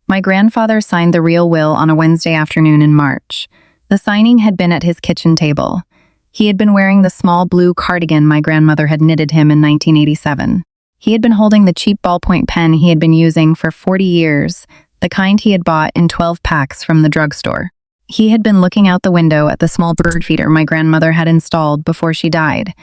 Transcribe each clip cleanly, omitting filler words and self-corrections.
My grandfather signed the real will on a Wednesday afternoon in March. The signing had been at his kitchen table. He had been wearing the small blue cardigan my grandmother had knitted him in 1987. He had been holding the cheap ballpoint pen he had been using for 40 years, the kind he had bought in 12 packs from the drugstore. He had been looking out the window at the small bird feeder my grandmother had installed before she died.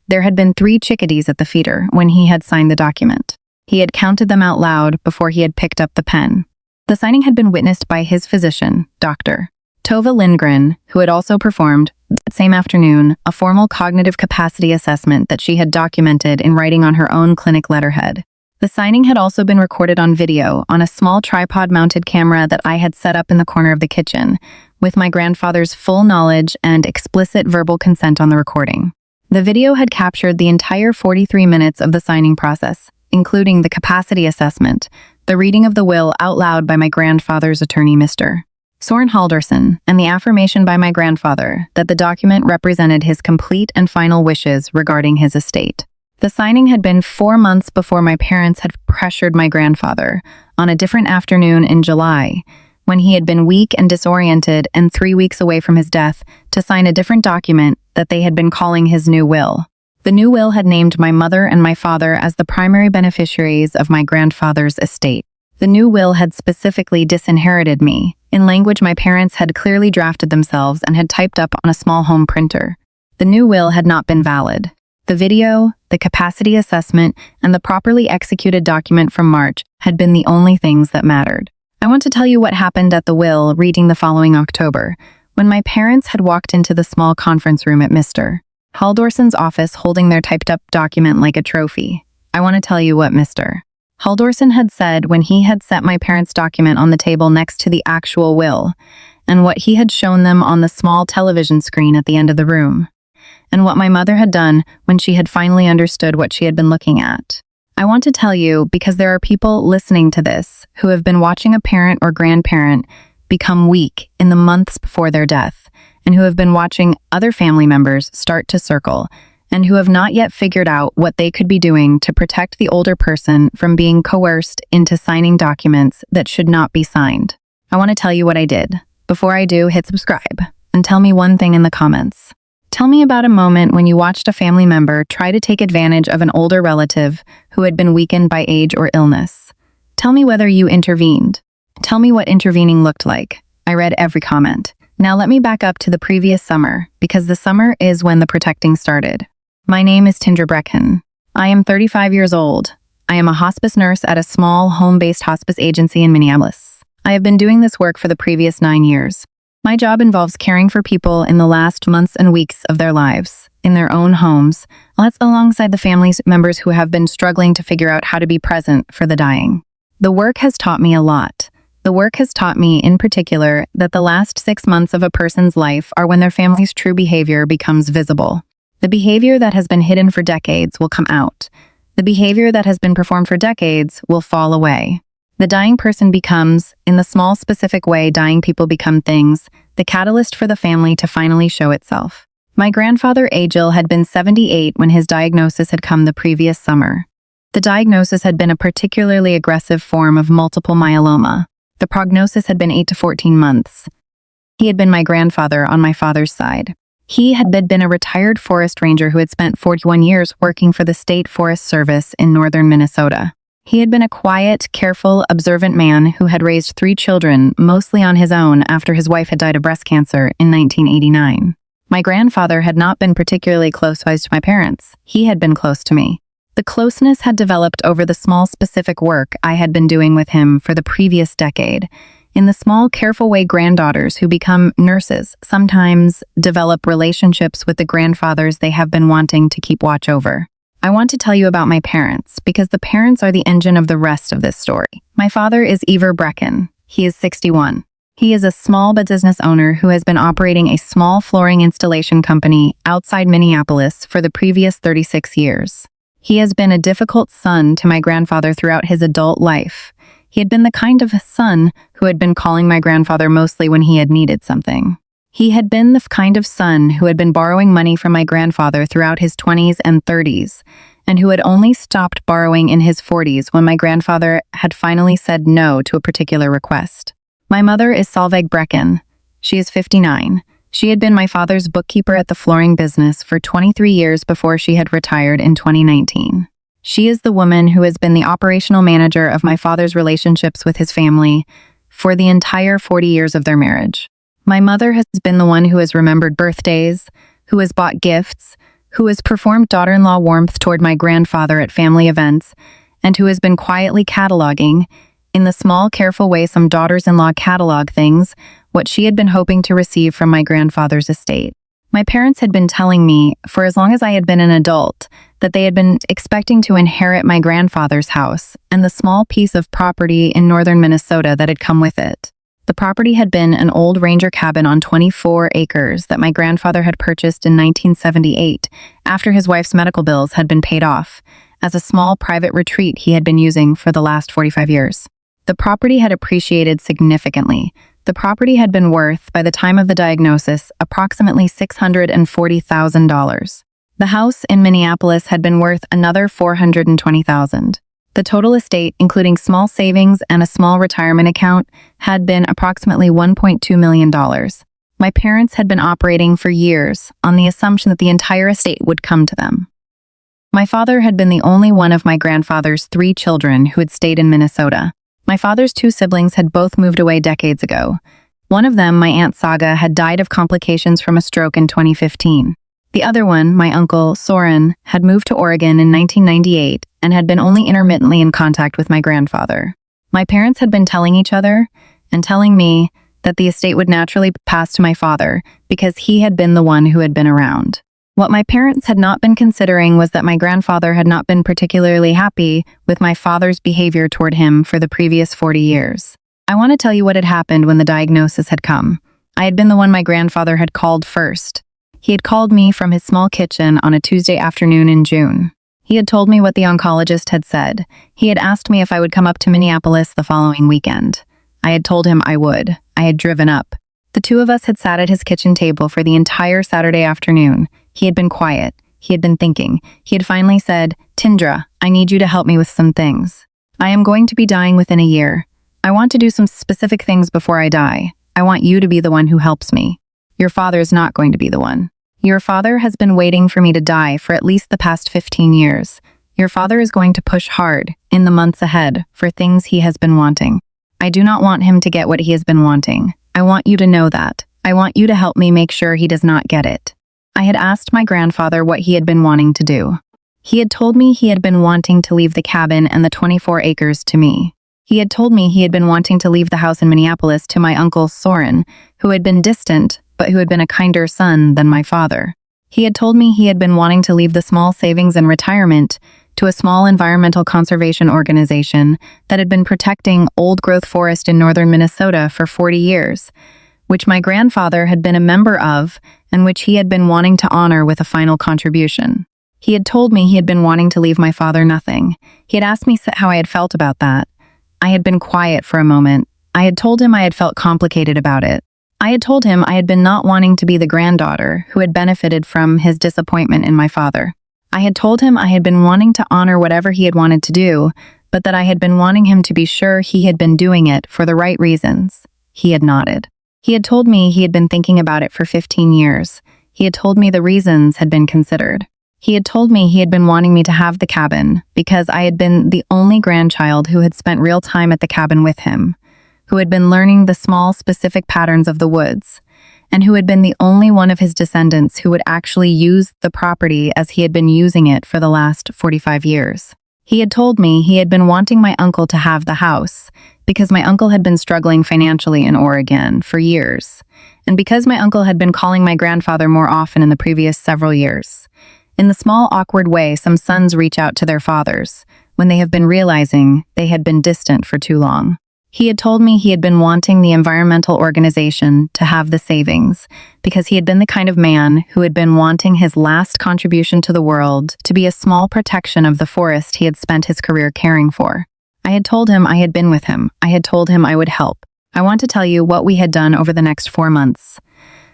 There had been 3 chickadees at the feeder when he had signed the document. He had counted them out loud before he had picked up the pen. The signing had been witnessed by his physician, Dr. Tova Lindgren, who had also performed, that same afternoon, a formal cognitive capacity assessment that she had documented in writing on her own clinic letterhead. The signing had also been recorded on video on a small tripod-mounted camera that I had set up in the corner of the kitchen, with my grandfather's full knowledge and explicit verbal consent on the recording. The video had captured the entire 43 minutes of the signing process, including the capacity assessment, the reading of the will out loud by my grandfather's attorney, Mr. Soren Halldorson, and the affirmation by my grandfather that the document represented his complete and final wishes regarding his estate. The signing had been 4 months before my parents had pressured my grandfather, on a different afternoon in July, when he had been weak and disoriented and 3 weeks away from his death, to sign a different document that they had been calling his new will. The new will had named my mother and my father as the primary beneficiaries of my grandfather's estate. The new will had specifically disinherited me, in language my parents had clearly drafted themselves and had typed up on a small home printer. The new will had not been valid. The video, the capacity assessment, and the properly executed document from March had been the only things that mattered. I want to tell you what happened at the will reading the following October, when my parents had walked into the small conference room at Mr. Halldorson's office holding their typed-up document like a trophy. I want to tell you what Mr. Halldorson had said when he had set my parents' document on the table next to the actual will, and what he had shown them on the small television screen at the end of the room, and what my mother had done when she had finally understood what she had been looking at. I want to tell you because there are people listening to this who have been watching a parent or grandparent become weak in the months before their death, and who have been watching other family members start to circle, and who have not yet figured out what they could be doing to protect the older person from being coerced into signing documents that should not be signed. I want to tell you what I did. Before I do, hit subscribe, and tell me one thing in the comments. Tell me about a moment when you watched a family member try to take advantage of an older relative who had been weakened by age or illness. Tell me whether you intervened. Tell me what intervening looked like. I read every comment. Now let me back up to the previous summer, because the summer is when the protecting started. My name is Tindra Brecken. I am 35 years old. I am a hospice nurse at a small, home-based hospice agency in Minneapolis. I have been doing this work for the previous 9 years. My job involves caring for people in the last months and weeks of their lives, in their own homes, alongside the family members who have been struggling to figure out how to be present for the dying. The work has taught me a lot. The work has taught me, in particular, that the last 6 months of a person's life are when their family's true behavior becomes visible. The behavior that has been hidden for decades will come out. The behavior that has been performed for decades will fall away. The dying person becomes, in the small specific way dying people become things, the catalyst for the family to finally show itself. My grandfather Agil had been 78 when his diagnosis had come the previous summer. The diagnosis had been a particularly aggressive form of multiple myeloma. The prognosis had been 8 to 14 months. He had been my grandfather on my father's side. He had been a retired forest ranger who had spent 41 years working for the State Forest Service in northern Minnesota. He had been a quiet, careful, observant man who had raised 3 children, mostly on his own after his wife had died of breast cancer in 1989. My grandfather had not been particularly close to my parents. He had been close to me. The closeness had developed over the small specific work I had been doing with him for the previous decade. In the small, careful way granddaughters who become nurses sometimes develop relationships with the grandfathers they have been wanting to keep watch over. I want to tell you about my parents, because the parents are the engine of the rest of this story. My father is Ivar Brecken. He is 61. He is a small business owner who has been operating a small flooring installation company outside Minneapolis for the previous 36 years. He has been a difficult son to my grandfather throughout his adult life. He had been the kind of son who had been calling my grandfather mostly when he had needed something. He had been the kind of son who had been borrowing money from my grandfather throughout his 20s and 30s, and who had only stopped borrowing in his 40s when my grandfather had finally said no to a particular request. My mother is Solveig Brecken. She is 59. She had been my father's bookkeeper at the flooring business for 23 years before she had retired in 2019. She is the woman who has been the operational manager of my father's relationships with his family for the entire 40 years of their marriage. My mother has been the one who has remembered birthdays, who has bought gifts, who has performed daughter-in-law warmth toward my grandfather at family events, and who has been quietly cataloging, in the small, careful way some daughters-in-law catalog things, what she had been hoping to receive from my grandfather's estate. My parents had been telling me, for as long as I had been an adult, that they had been expecting to inherit my grandfather's house and the small piece of property in northern Minnesota that had come with it. The property had been an old ranger cabin on 24 acres that my grandfather had purchased in 1978 after his wife's medical bills had been paid off, as a small private retreat he had been using for the last 45 years. The property had appreciated significantly. The property had been worth, by the time of the diagnosis, approximately $640,000. The house in Minneapolis had been worth another $420,000. The total estate, including small savings and a small retirement account, had been approximately $1.2 million. My parents had been operating for years on the assumption that the entire estate would come to them. My father had been the only one of my grandfather's 3 children who had stayed in Minnesota. My father's 2 siblings had both moved away decades ago. One of them, my Aunt Saga, had died of complications from a stroke in 2015. The other one, my uncle, Soren, had moved to Oregon in 1998 and had been only intermittently in contact with my grandfather. My parents had been telling each other and telling me that the estate would naturally pass to my father because he had been the one who had been around. What my parents had not been considering was that my grandfather had not been particularly happy with my father's behavior toward him for the previous 40 years. I want to tell you what had happened when the diagnosis had come. I had been the one my grandfather had called first. He had called me from his small kitchen on a Tuesday afternoon in June. He had told me what the oncologist had said. He had asked me if I would come up to Minneapolis the following weekend. I had told him I would. I had driven up. The 2 of us had sat at his kitchen table for the entire Saturday afternoon. He had been quiet. He had been thinking. He had finally said, "Tindra, I need you to help me with some things. I am going to be dying within a year. I want to do some specific things before I die. I want you to be the one who helps me. Your father is not going to be the one. Your father has been waiting for me to die for at least the past 15 years. Your father is going to push hard in the months ahead for things he has been wanting. I do not want him to get what he has been wanting. I want you to know that. I want you to help me make sure he does not get it." I had asked my grandfather what he had been wanting to do. He had told me he had been wanting to leave the cabin and the 24 acres to me. He had told me he had been wanting to leave the house in Minneapolis to my uncle Soren, who had been distant, but who had been a kinder son than my father. He had told me he had been wanting to leave the small savings and retirement to a small environmental conservation organization that had been protecting old-growth forest in northern Minnesota for 40 years, which my grandfather had been a member of and which he had been wanting to honor with a final contribution. He had told me he had been wanting to leave my father nothing. He had asked me how I had felt about that. I had been quiet for a moment. I had told him I had felt complicated about it. I had told him I had been not wanting to be the granddaughter who had benefited from his disappointment in my father. I had told him I had been wanting to honor whatever he had wanted to do, but that I had been wanting him to be sure he had been doing it for the right reasons. He had nodded. He had told me he had been thinking about it for 15 years. He had told me the reasons had been considered. He had told me he had been wanting me to have the cabin because I had been the only grandchild who had spent real time at the cabin with him, who had been learning the small, specific patterns of the woods, and who had been the only one of his descendants who would actually use the property as he had been using it for the last 45 years. He had told me he had been wanting my uncle to have the house because my uncle had been struggling financially in Oregon for years, and because my uncle had been calling my grandfather more often in the previous several years. In the small, awkward way some sons reach out to their fathers when they have been realizing they had been distant for too long. He had told me he had been wanting the environmental organization to have the savings because he had been the kind of man who had been wanting his last contribution to the world to be a small protection of the forest he had spent his career caring for. I had told him I had been with him. I had told him I would help. I want to tell you what we had done over the next 4 months.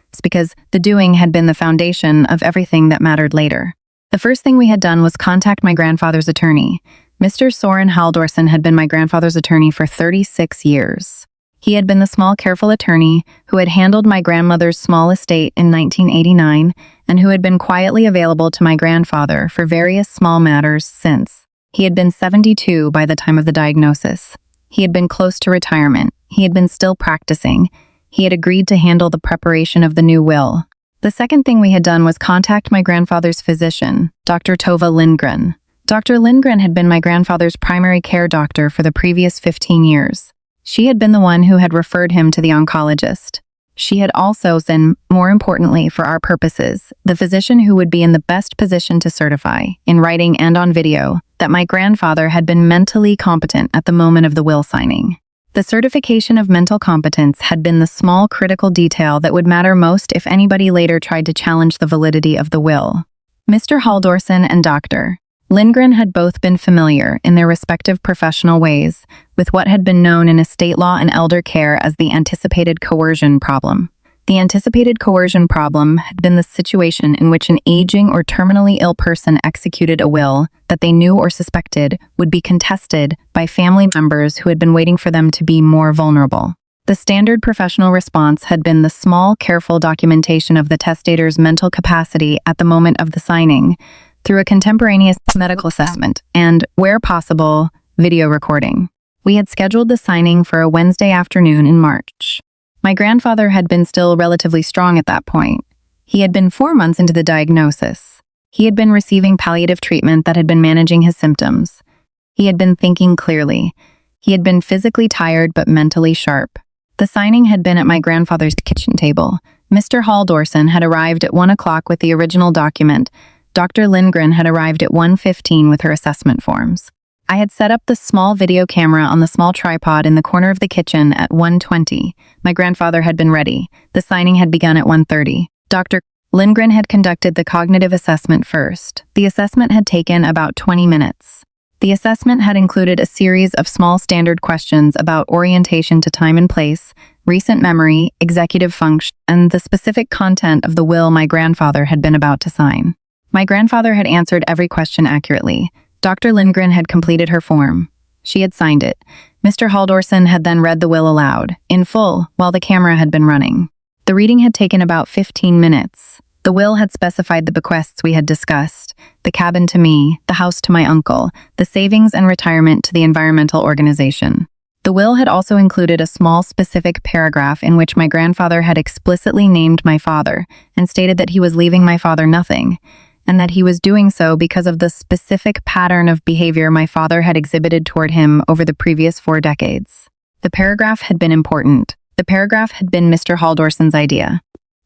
It's because the doing had been the foundation of everything that mattered later. The first thing we had done was contact my grandfather's attorney. Mr. Soren Halldorsen had been my grandfather's attorney for 36 years. He had been the small, careful attorney who had handled my grandmother's small estate in 1989 and who had been quietly available to my grandfather for various small matters since. He had been 72 by the time of the diagnosis. He had been close to retirement. He had been still practicing. He had agreed to handle the preparation of the new will. The second thing we had done was contact my grandfather's physician, Dr. Tova Lindgren. Dr. Lindgren had been my grandfather's primary care doctor for the previous 15 years. She had been the one who had referred him to the oncologist. She had also been, more importantly for our purposes, the physician who would be in the best position to certify, in writing and on video, that my grandfather had been mentally competent at the moment of the will signing. The certification of mental competence had been the small critical detail that would matter most if anybody later tried to challenge the validity of the will. Mr. Halldorsen and Dr. Lindgren had both been familiar, in their respective professional ways, with what had been known in estate law and elder care as the anticipated coercion problem. The anticipated coercion problem had been the situation in which an aging or terminally ill person executed a will that they knew or suspected would be contested by family members who had been waiting for them to be more vulnerable. The standard professional response had been the small, careful documentation of the testator's mental capacity at the moment of the signing, through a contemporaneous medical assessment and, where possible, video recording. We had scheduled the signing for a Wednesday afternoon in March. My grandfather had been still relatively strong at that point. He had been 4 months into the diagnosis. He had been receiving palliative treatment that had been managing his symptoms. He had been thinking clearly. He had been physically tired but mentally sharp. The signing had been at my grandfather's kitchen table. Mr. Halldorsen had arrived at 1 o'clock with the original document. Dr. Lindgren had arrived at 1:15 with her assessment forms. I had set up the small video camera on the small tripod in the corner of the kitchen at 1:20. My grandfather had been ready. The signing had begun at 1:30. Dr. Lindgren had conducted the cognitive assessment first. The assessment had taken about 20 minutes. The assessment had included a series of small standard questions about orientation to time and place, recent memory, executive function, and the specific content of the will my grandfather had been about to sign. My grandfather had answered every question accurately. Dr. Lindgren had completed her form. She had signed it. Mr. Halldorsen had then read the will aloud, in full, while the camera had been running. The reading had taken about 15 minutes. The will had specified the bequests we had discussed: the cabin to me, the house to my uncle, the savings and retirement to the environmental organization. The will had also included a small specific paragraph in which my grandfather had explicitly named my father and stated that he was leaving my father nothing, and that he was doing so because of the specific pattern of behavior my father had exhibited toward him over the previous 4 decades. The paragraph had been important. The paragraph had been Mr. Halldorsen's idea.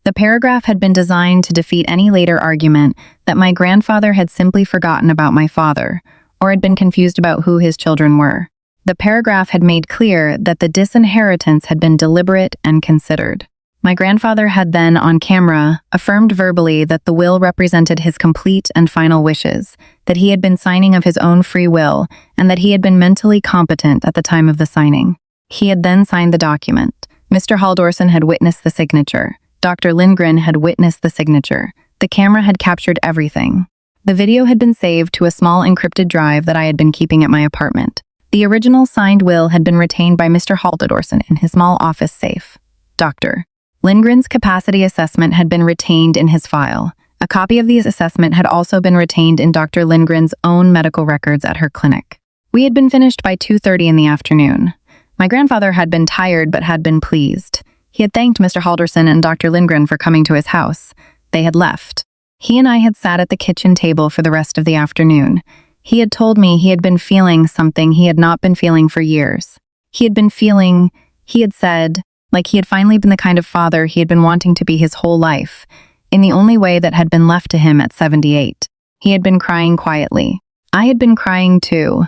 The paragraph had been designed to defeat any later argument that my grandfather had simply forgotten about my father, or had been confused about who his children were. The paragraph had made clear that the disinheritance had been deliberate and considered. My grandfather had then, on camera, affirmed verbally that the will represented his complete and final wishes, that he had been signing of his own free will, and that he had been mentally competent at the time of the signing. He had then signed the document. Mr. Halldorsen had witnessed the signature. Dr. Lindgren had witnessed the signature. The camera had captured everything. The video had been saved to a small encrypted drive that I had been keeping at my apartment. The original signed will had been retained by Mr. Halldorsen in his small office safe. Dr. Lindgren's capacity assessment had been retained in his file. A copy of the assessment had also been retained in Dr. Lindgren's own medical records at her clinic. We had been finished by 2:30 in the afternoon. My grandfather had been tired but had been pleased. He had thanked Mr. Halldorsen and Dr. Lindgren for coming to his house. They had left. He and I had sat at the kitchen table for the rest of the afternoon. He had told me he had been feeling something he had not been feeling for years. He had said, like he had finally been the kind of father he had been wanting to be his whole life, in the only way that had been left to him at 78. He had been crying quietly. I had been crying too.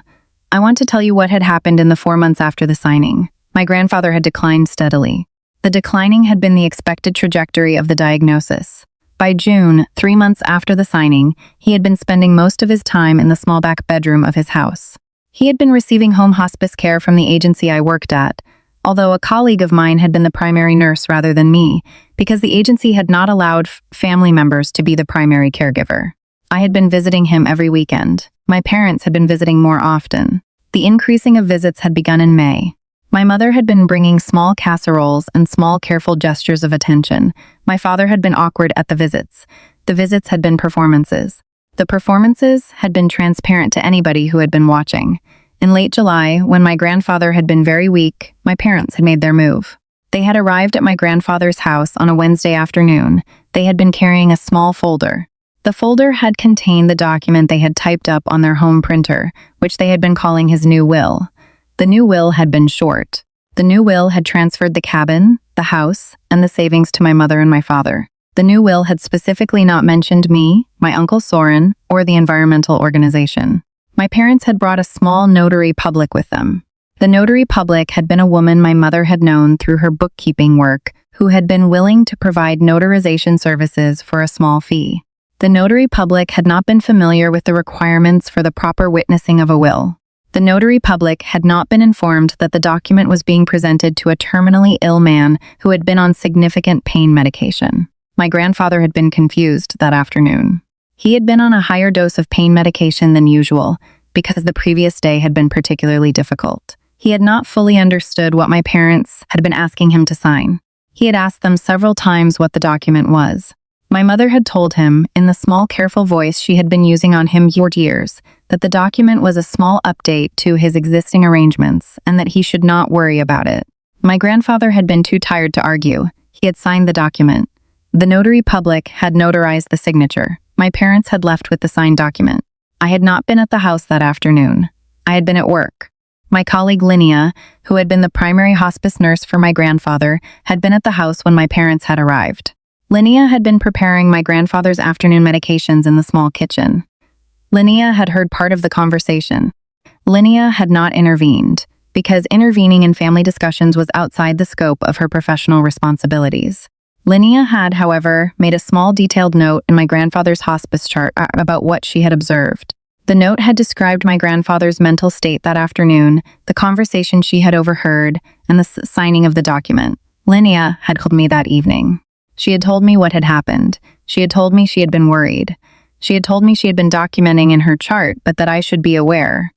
I want to tell you what had happened in the 4 months after the signing. My grandfather had declined steadily. The declining had been the expected trajectory of the diagnosis. By June, 3 months after the signing, he had been spending most of his time in the small back bedroom of his house. He had been receiving home hospice care from the agency I worked at, although a colleague of mine had been the primary nurse rather than me, because the agency had not allowed family members to be the primary caregiver. I had been visiting him every weekend. My parents had been visiting more often. The increasing of visits had begun in May. My mother had been bringing small casseroles and small careful gestures of attention. My father had been awkward at the visits. The visits had been performances. The performances had been transparent to anybody who had been watching. In late July, when my grandfather had been very weak, my parents had made their move. They had arrived at my grandfather's house on a Wednesday afternoon. They had been carrying a small folder. The folder had contained the document they had typed up on their home printer, which they had been calling his new will. The new will had been short. The new will had transferred the cabin, the house, and the savings to my mother and my father. The new will had specifically not mentioned me, my Uncle Soren, or the environmental organization. My parents had brought a small notary public with them. The notary public had been a woman my mother had known through her bookkeeping work, who had been willing to provide notarization services for a small fee. The notary public had not been familiar with the requirements for the proper witnessing of a will. The notary public had not been informed that the document was being presented to a terminally ill man who had been on significant pain medication. My grandfather had been confused that afternoon. He had been on a higher dose of pain medication than usual because the previous day had been particularly difficult. He had not fully understood what my parents had been asking him to sign. He had asked them several times what the document was. My mother had told him, in the small, careful voice she had been using on him for years, that the document was a small update to his existing arrangements and that he should not worry about it. My grandfather had been too tired to argue. He had signed the document. The notary public had notarized the signature. My parents had left with the signed document. I had not been at the house that afternoon. I had been at work. My colleague Linnea, who had been the primary hospice nurse for my grandfather, had been at the house when my parents had arrived. Linnea had been preparing my grandfather's afternoon medications in the small kitchen. Linnea had heard part of the conversation. Linnea had not intervened, because intervening in family discussions was outside the scope of her professional responsibilities. Linnea had, however, made a small detailed note in my grandfather's hospice chart about what she had observed. The note had described my grandfather's mental state that afternoon, the conversation she had overheard, and the signing of the document. Linnea had called me that evening. She had told me what had happened. She had told me she had been worried. She had told me she had been documenting in her chart, but that I should be aware.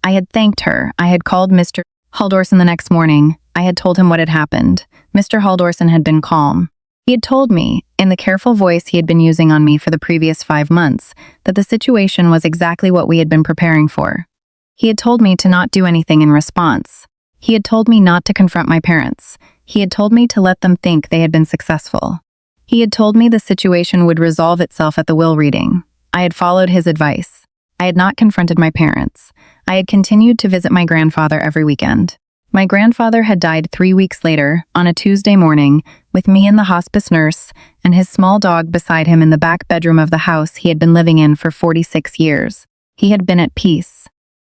I had thanked her. I had called Mr. Haldorsen the next morning. I had told him what had happened. Mr. Haldorsen had been calm. He had told me, in the careful voice he had been using on me for the previous 5 months, that the situation was exactly what we had been preparing for. He had told me to not do anything in response. He had told me not to confront my parents. He had told me to let them think they had been successful. He had told me the situation would resolve itself at the will reading. I had followed his advice. I had not confronted my parents. I had continued to visit my grandfather every weekend. My grandfather had died 3 weeks later, on a Tuesday morning, with me and the hospice nurse and his small dog beside him in the back bedroom of the house he had been living in for 46 years. He had been at peace.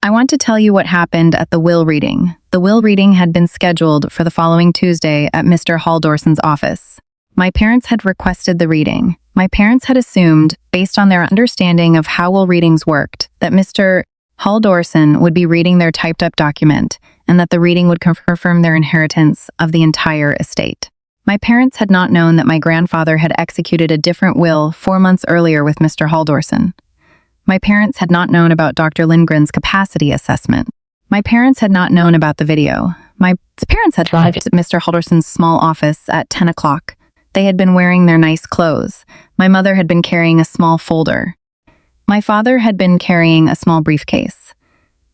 I want to tell you what happened at the will reading. The will reading had been scheduled for the following Tuesday at Mr. Haldorsen's office. My parents had requested the reading. My parents had assumed, based on their understanding of how will readings worked, that Mr. Haldorsen would be reading their typed-up document, and that the reading would confirm their inheritance of the entire estate. My parents had not known that my grandfather had executed a different will 4 months earlier with Mr. Haldorsen. My parents had not known about Dr. Lindgren's capacity assessment. My parents had not known about the video. My parents had arrived at Mr. Haldorsen's small office at 10 o'clock. They had been wearing their nice clothes. My mother had been carrying a small folder. My father had been carrying a small briefcase.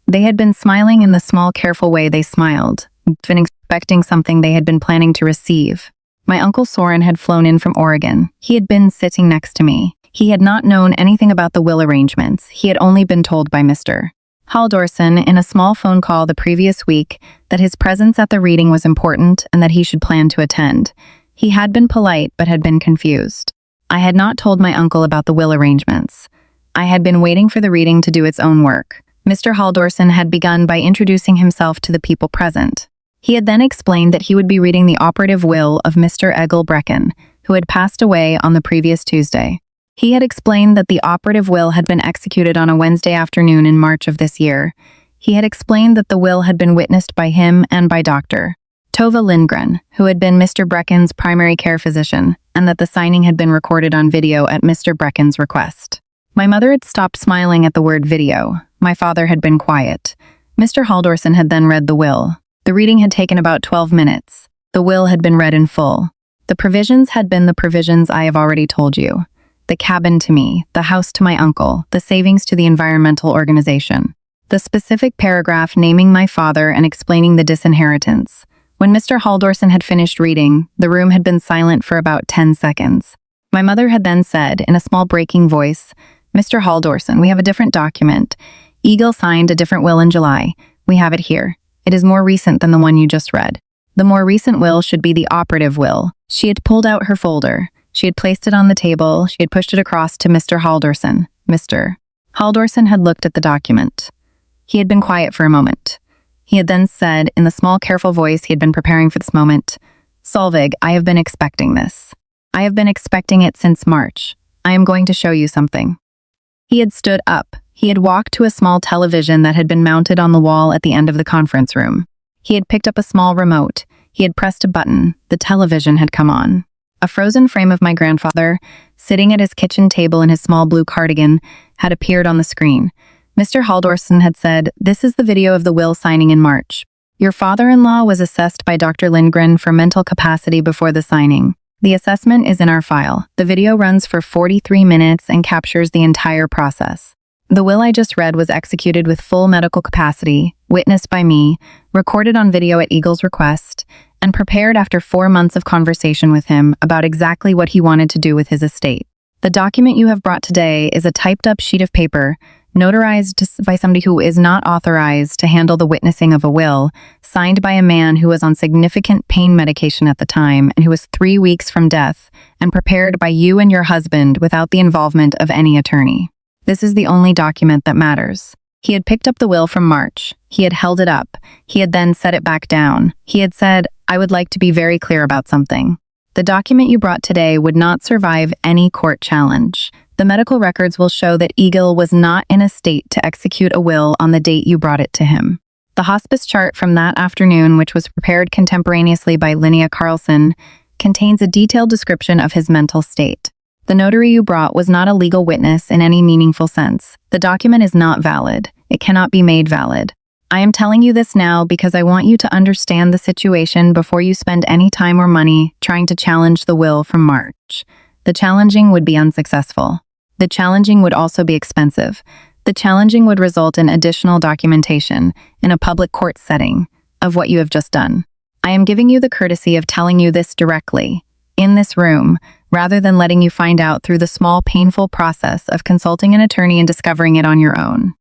They had been smiling in the small, careful way they smiled, been expecting something they had been planning to receive. My Uncle Soren had flown in from Oregon. He had been sitting next to me. He had not known anything about the will arrangements. He had only been told by Mr. Haldorsen in a small phone call the previous week that his presence at the reading was important and that he should plan to attend. He had been polite but had been confused. I had not told my uncle about the will arrangements. I had been waiting for the reading to do its own work. Mr. Haldorsen had begun by introducing himself to the people present. He had then explained that he would be reading the operative will of Mr. Egil Brecken, who had passed away on the previous Tuesday. He had explained that the operative will had been executed on a Wednesday afternoon in March of this year. He had explained that the will had been witnessed by him and by Dr. Tove Lindgren, who had been Mr. Brecken's primary care physician, and that the signing had been recorded on video at Mr. Brecken's request. My mother had stopped smiling at the word video. My father had been quiet. Mr. Haldorson had then read the will. The reading had taken about 12 minutes. The will had been read in full. The provisions had been the provisions I have already told you. The cabin to me, the house to my uncle, the savings to the environmental organization. The specific paragraph naming my father and explaining the disinheritance. When Mr. Haldorson had finished reading, the room had been silent for about 10 seconds. My mother had then said, in a small breaking voice, "Mr. Haldorson, we have a different document. Eagle signed a different will in July. We have it here. It is more recent than the one you just read. The more recent will should be the operative will." She had pulled out her folder. She had placed it on the table. She had pushed it across to Mr. Haldorson. Mr. Haldorson had looked at the document. He had been quiet for a moment. He had then said, in the small, careful voice he had been preparing for this moment, "Solveig, I have been expecting this. I have been expecting it since March. I am going to show you something." He had stood up. He had walked to a small television that had been mounted on the wall at the end of the conference room. He had picked up a small remote. He had pressed a button. The television had come on. A frozen frame of my grandfather, sitting at his kitchen table in his small blue cardigan, had appeared on the screen. Mr. Haldorson had said, "This is the video of the will signing in March. Your father-in-law was assessed by Dr. Lindgren for mental capacity before the signing. The assessment is in our file. The video runs for 43 minutes and captures the entire process. The will I just read was executed with full medical capacity, witnessed by me, recorded on video at Eagle's request, and prepared after 4 months of conversation with him about exactly what he wanted to do with his estate. The document you have brought today is a typed-up sheet of paper, notarized by somebody who is not authorized to handle the witnessing of a will, signed by a man who was on significant pain medication at the time and who was 3 weeks from death, and prepared by you and your husband without the involvement of any attorney. This is the only document that matters." He had picked up the will from March. He had held it up. He had then set it back down. He had said, "I would like to be very clear about something. The document you brought today would not survive any court challenge. The medical records will show that Eagle was not in a state to execute a will on the date you brought it to him. The hospice chart from that afternoon, which was prepared contemporaneously by Linnea Carlson, contains a detailed description of his mental state. The notary you brought was not a legal witness in any meaningful sense. The document is not valid. It cannot be made valid. I am telling you this now because I want you to understand the situation before you spend any time or money trying to challenge the will from March. The challenging would be unsuccessful. The challenging would also be expensive. The challenging would result in additional documentation in a public court setting of what you have just done. I am giving you the courtesy of telling you this directly, in this room, rather than letting you find out through the small, painful process of consulting an attorney and discovering it on your own."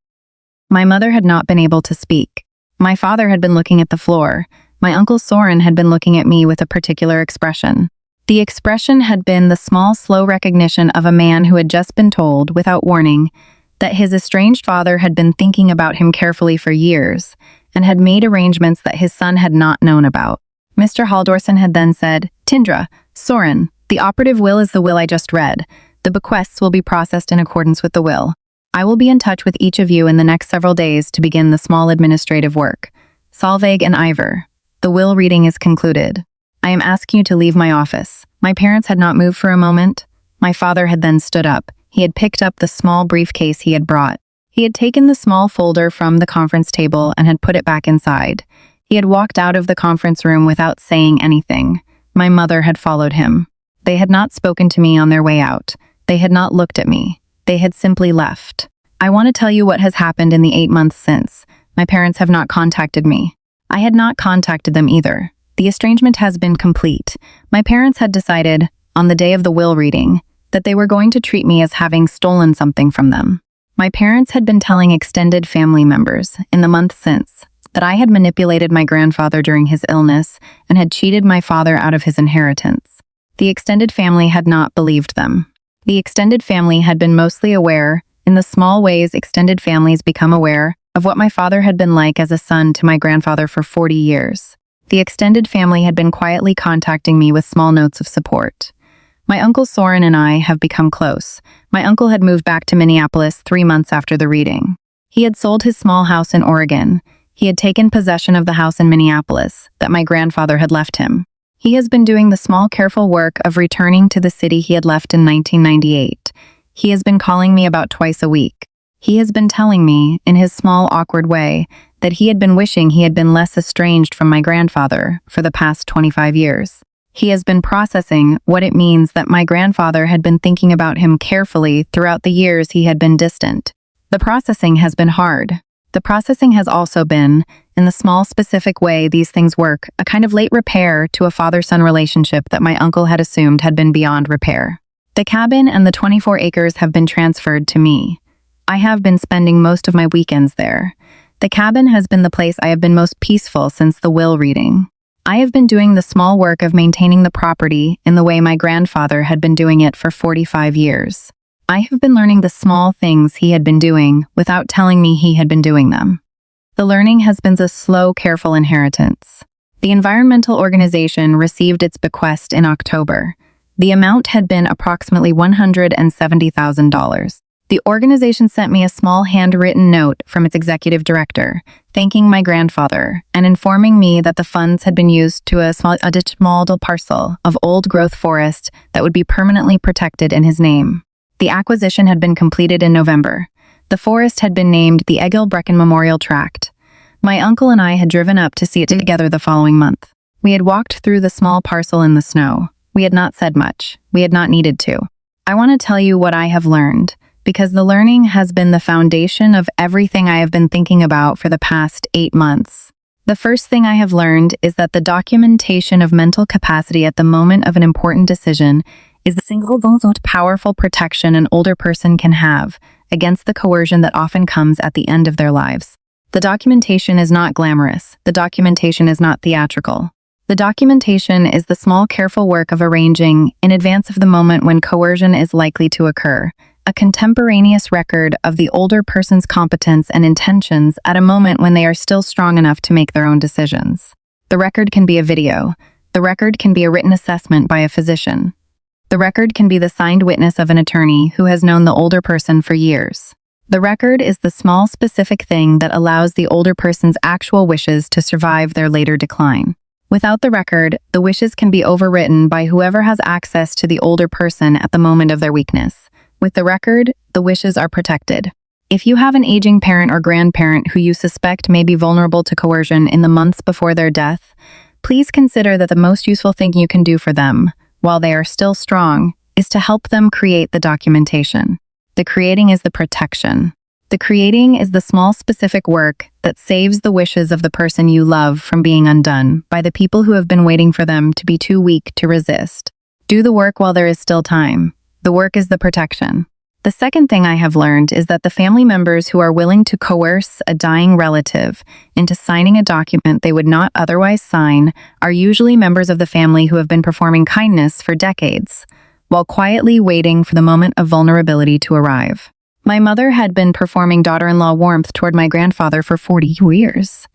My mother had not been able to speak. My father had been looking at the floor. My uncle Soren had been looking at me with a particular expression. The expression had been the small, slow recognition of a man who had just been told, without warning, that his estranged father had been thinking about him carefully for years and had made arrangements that his son had not known about. Mr. Haldorson had then said, "Tindra, Soren, the operative will is the will I just read. The bequests will be processed in accordance with the will. I will be in touch with each of you in the next several days to begin the small administrative work. Solveig and Ivor, the will reading is concluded. I am asking you to leave my office." My parents had not moved for a moment. My father had then stood up. He had picked up the small briefcase he had brought. He had taken the small folder from the conference table and had put it back inside. He had walked out of the conference room without saying anything. My mother had followed him. They had not spoken to me on their way out. They had not looked at me. They had simply left. I want to tell you what has happened in the 8 months since. My parents have not contacted me. I had not contacted them either. The estrangement has been complete. My parents had decided, on the day of the will reading, that they were going to treat me as having stolen something from them. My parents had been telling extended family members, in the month since, that I had manipulated my grandfather during his illness and had cheated my father out of his inheritance. The extended family had not believed them. The extended family had been mostly aware, in the small ways extended families become aware, of what my father had been like as a son to my grandfather for 40 years. The extended family had been quietly contacting me with small notes of support. My uncle Soren and I have become close. My uncle had moved back to Minneapolis 3 months after the reading. He had sold his small house in Oregon. He had taken possession of the house in Minneapolis that my grandfather had left him. He has been doing the small, careful work of returning to the city he had left in 1998. He has been calling me about twice a week. He has been telling me, in his small, awkward way, that he had been wishing he had been less estranged from my grandfather for the past 25 years. He has been processing what it means that my grandfather had been thinking about him carefully throughout the years he had been distant. The processing has been hard. The processing has also been, in the small specific way these things work, a kind of late repair to a father-son relationship that my uncle had assumed had been beyond repair. The cabin and the 24 acres have been transferred to me. I have been spending most of my weekends there. The cabin has been the place I have been most peaceful since the will reading. I have been doing the small work of maintaining the property in the way my grandfather had been doing it for 45 years. I have been learning the small things he had been doing without telling me he had been doing them. The learning has been a slow, careful inheritance. The environmental organization received its bequest in October. The amount had been approximately $170,000. The organization sent me a small handwritten note from its executive director, thanking my grandfather and informing me that the funds had been used to a dismantled parcel of old-growth forest that would be permanently protected in his name. The acquisition had been completed in November. The forest had been named the Egil-Brecken Memorial Tract. My uncle and I had driven up to see it together the following month. We had walked through the small parcel in the snow. We had not said much. We had not needed to. I want to tell you what I have learned, because the learning has been the foundation of everything I have been thinking about for the past 8 months. The first thing I have learned is that the documentation of mental capacity at the moment of an important decision is the single most powerful protection an older person can have against the coercion that often comes at the end of their lives. The documentation is not glamorous. The documentation is not theatrical. The documentation is the small, careful work of arranging, in advance of the moment when coercion is likely to occur, a contemporaneous record of the older person's competence and intentions at a moment when they are still strong enough to make their own decisions. The record can be a video. The record can be a written assessment by a physician. The record can be the signed witness of an attorney who has known the older person for years. The record is the small, specific thing that allows the older person's actual wishes to survive their later decline. Without the record, the wishes can be overwritten by whoever has access to the older person at the moment of their weakness. With the record, the wishes are protected. If you have an aging parent or grandparent who you suspect may be vulnerable to coercion in the months before their death, please consider that the most useful thing you can do for them, while they are still strong, is to help them create the documentation. The creating is the protection. The creating is the small specific work that saves the wishes of the person you love from being undone by the people who have been waiting for them to be too weak to resist. Do the work while there is still time. The work is the protection. The second thing I have learned is that the family members who are willing to coerce a dying relative into signing a document they would not otherwise sign are usually members of the family who have been performing kindness for decades, while quietly waiting for the moment of vulnerability to arrive. My mother had been performing daughter-in-law warmth toward my grandfather for 40 years.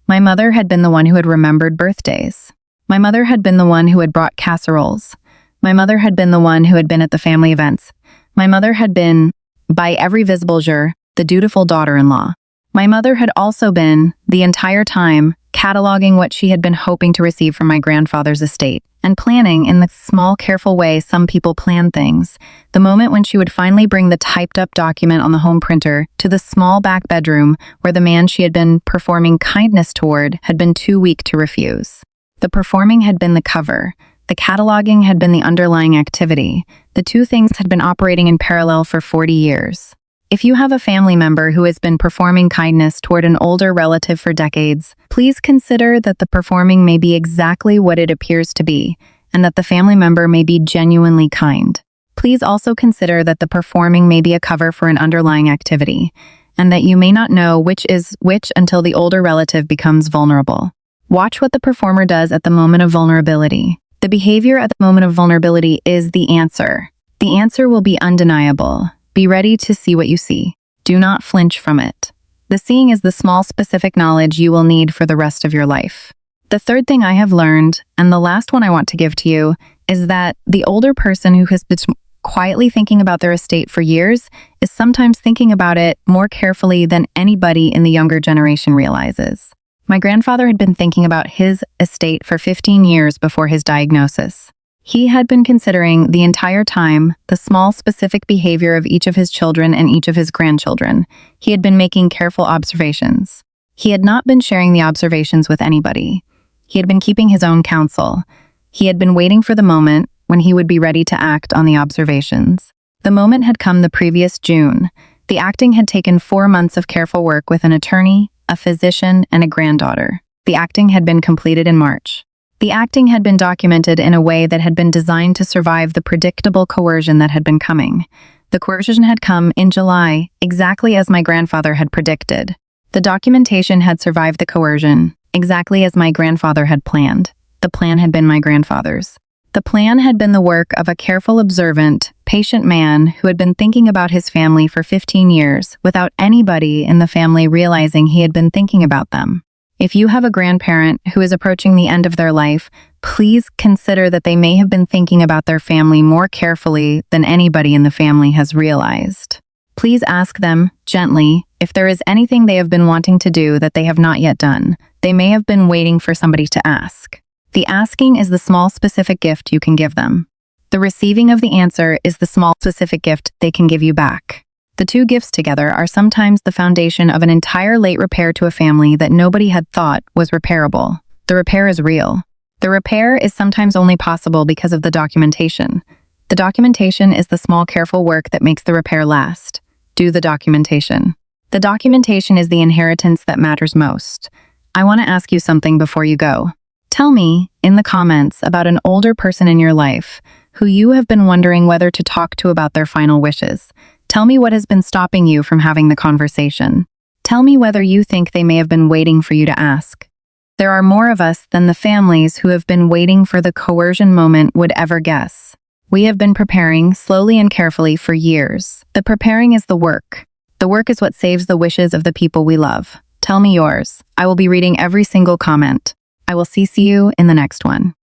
My mother had been the one who had remembered birthdays. My mother had been the one who had brought casseroles. My mother had been the one who had been at the family events. My mother had been, by every visible jure, the dutiful daughter-in-law. My mother had also been, the entire time, cataloging what she had been hoping to receive from my grandfather's estate, and planning in the small, careful way some people plan things, the moment when she would finally bring the typed-up document on the home printer to the small back bedroom where the man she had been performing kindness toward had been too weak to refuse. The performing had been the cover. The cataloging had been the underlying activity. The two things had been operating in parallel for 40 years. If you have a family member who has been performing kindness toward an older relative for decades, please consider that the performing may be exactly what it appears to be, and that the family member may be genuinely kind. Please also consider that the performing may be a cover for an underlying activity, and that you may not know which is which until the older relative becomes vulnerable. Watch what the performer does at the moment of vulnerability. The behavior at the moment of vulnerability is the answer. The answer will be undeniable. Be ready to see what you see. Do not flinch from it. The seeing is the small specific knowledge you will need for the rest of your life. The third thing I have learned, and the last one I want to give to you, is that the older person who has been quietly thinking about their estate for years is sometimes thinking about it more carefully than anybody in the younger generation realizes. My grandfather had been thinking about his estate for 15 years before his diagnosis. He had been considering the entire time the small specific behavior of each of his children and each of his grandchildren. He had been making careful observations. He had not been sharing the observations with anybody. He had been keeping his own counsel. He had been waiting for the moment when he would be ready to act on the observations. The moment had come the previous June. The acting had taken 4 months of careful work with an attorney, a physician, and a granddaughter. The acting had been completed in March. The acting had been documented in a way that had been designed to survive the predictable coercion that had been coming. The coercion had come in July, exactly as my grandfather had predicted. The documentation had survived the coercion, exactly as my grandfather had planned. The plan had been my grandfather's. The plan had been the work of a careful, observant, patient man who had been thinking about his family for 15 years without anybody in the family realizing he had been thinking about them. If you have a grandparent who is approaching the end of their life, please consider that they may have been thinking about their family more carefully than anybody in the family has realized. Please ask them, gently, if there is anything they have been wanting to do that they have not yet done. They may have been waiting for somebody to ask. The asking is the small specific gift you can give them. The receiving of the answer is the small specific gift they can give you back. The two gifts together are sometimes the foundation of an entire late repair to a family that nobody had thought was repairable. The repair is real. The repair is sometimes only possible because of the documentation. The documentation is the small careful work that makes the repair last. Do the documentation. The documentation is the inheritance that matters most. I want to ask you something before you go. Tell me in the comments about an older person in your life who you have been wondering whether to talk to about their final wishes. Tell me what has been stopping you from having the conversation. Tell me whether you think they may have been waiting for you to ask. There are more of us than the families who have been waiting for the coercion moment would ever guess. We have been preparing slowly and carefully for years. The preparing is the work. The work is what saves the wishes of the people we love. Tell me yours. I will be reading every single comment. I will CC you in the next one.